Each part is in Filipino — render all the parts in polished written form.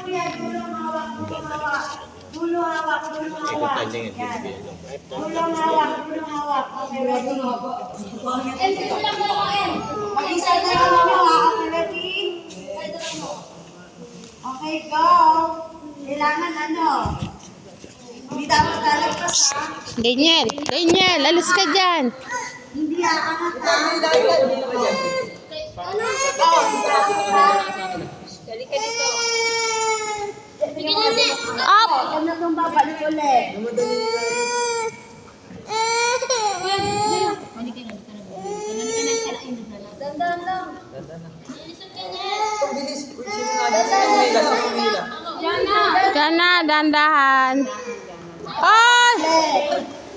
kuya. Dulong hawak, dulong hawak. Dulong hawak, dulong hawak. Yan. Dulong hawak, dulong hawak. Okay, ready? Mag-isa na lang ako. Okay, ready? Okay, go. Kailangan ano? Hindi dapat lalagpas, ha? Daniel, alis ka dyan. Hindi aangat, ha? Ano? Dali ka dito. Up! Huwag na itong babalik ulit. Dandan lang. Dyan na, dandahan. Oh!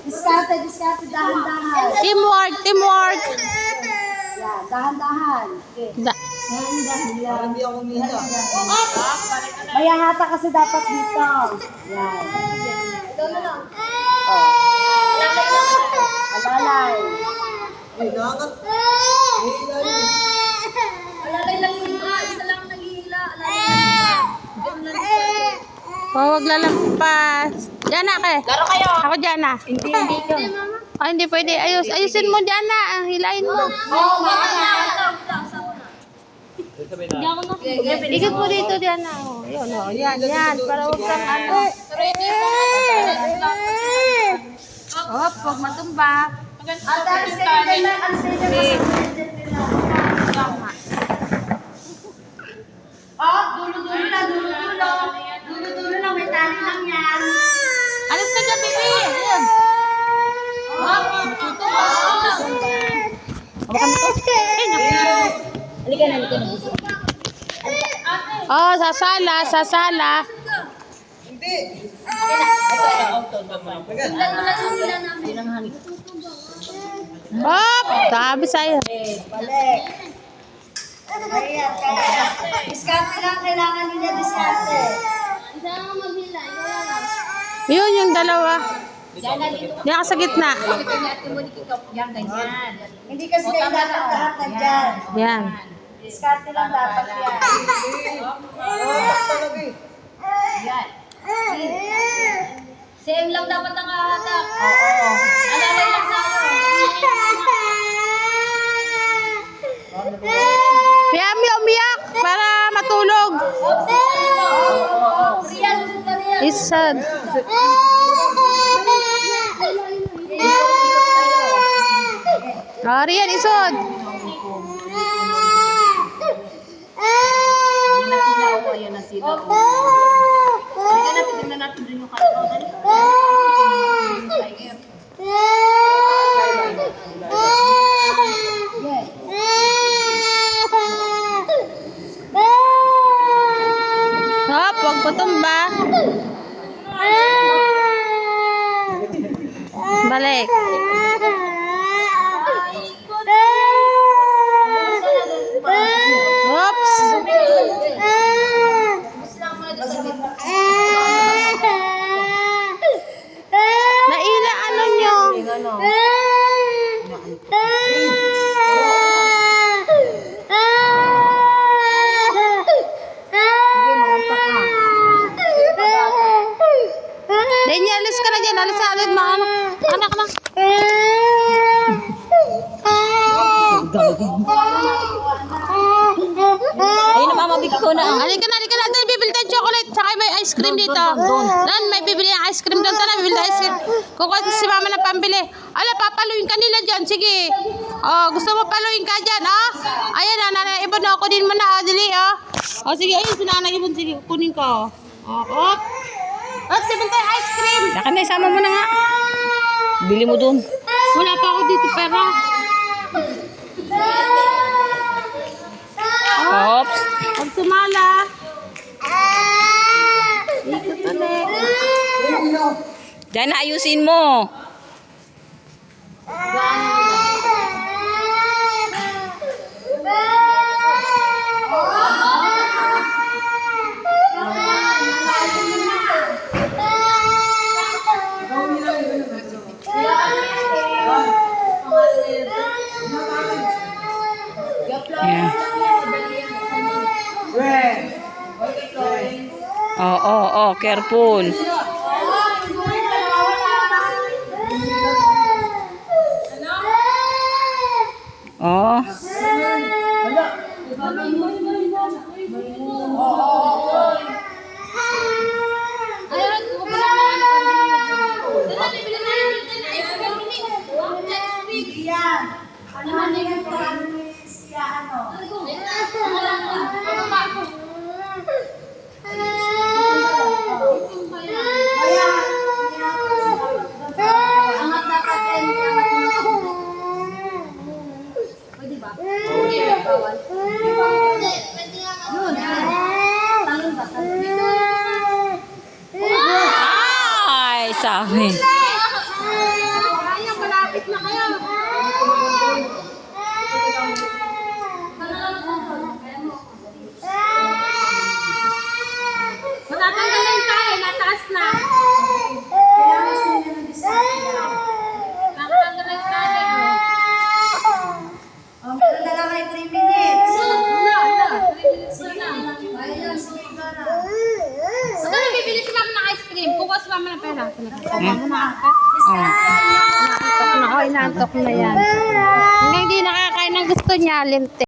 Diskarte, dahan-dahan. Teamwork. Yan, dahan-dahan. Okay. Dahan-dahan lang. Hindi ako umihila. May hata kasi dapat dito. Yan. Ikaw na lang. Oh. Alalay. Ay, nangat. Alalay lang yung isa lang naghihila. Alalay. Oh, wag lalampas. Diyan na, Laro kayo. Ako dyan na. Hindi ka. Ay, hindi pwede. Ayusin mo dyan na. Hilahin mo. Oo, Ikot mo dito dyan na. Oh, yun, oh. Yan. Para huwag kang ano. Hop, huwag matumba. Dulo lang, may tali lang yan. Alis ka dyan, baby. Ayun. Hawakan mo to. Halika na. Oh, sasala. Hindi. Hop, sabi sa'yo. Balik. Kaya. Diskarte lang, kailangan nila diskarte. Yun, yung dalawa. Yan ka sa gitna. Hindi kasi kayo dapat lahat na dyan. Yan. Diskarte lang dapat yan. Talaga eh. Same lang dapat ang hahatak. Oo. Alalay lang tayo. Kaya umiyak para matulog. Riyan, susunod Riyan. Isad. Oh, Rian, isod. Ayan na sila. Halika natin, tignan natin din yung kalabaw. Hop, huwag putumba. Balik. Oops. Naila ano nyo? Daniel, alis ka na dyan. Alis na ulit mga anak na. Ayun na mama, bigyan ko na. Halika na. Doon, bibili tayo chocolate. Saka may ice cream dito. Doon, may bibili ang ice cream doon. Tara, bibili tayo ice cream. Kukuha si mama ng pambili. Ala, papaluin ka nila dyan. Sige. Oh, gusto mo paluin ka dyan, oh? Ayan, nanay Ibon, oh. Kunin mo na, oh. Dali, oh. Oh, sige, ayun, si nanay Ibon. Sige, kunin ko. Oh, oh. Oh, bibili tayo ice cream. Laka na, isama mo na nga. Bili mo doon. Wala pa ako dito, pera. Oops. Huwag sumala. Ikot ulit. Diyan na, ayusin mo. Yeah. Careful. Oh. Yan. Ano man yan po? Ano siya? Ano? Angat dapat yan. Pwede ba? Bawal. Yun. Talon ba? Ay, sabi. Malapit na kayo. Matatanggalin tayo, nataas na. Kailangan sila ng diskarte. Tatanggalin tayo. Meron na lang kayo 3 minutes. Wala. 3 minutes na. Ayun, sige ka na. Saan na bibili si mama ng ice cream? Kukuha si mama ng pera. Inaantok na yan. Hanggang hindi nakakain ng gusto niya, lente.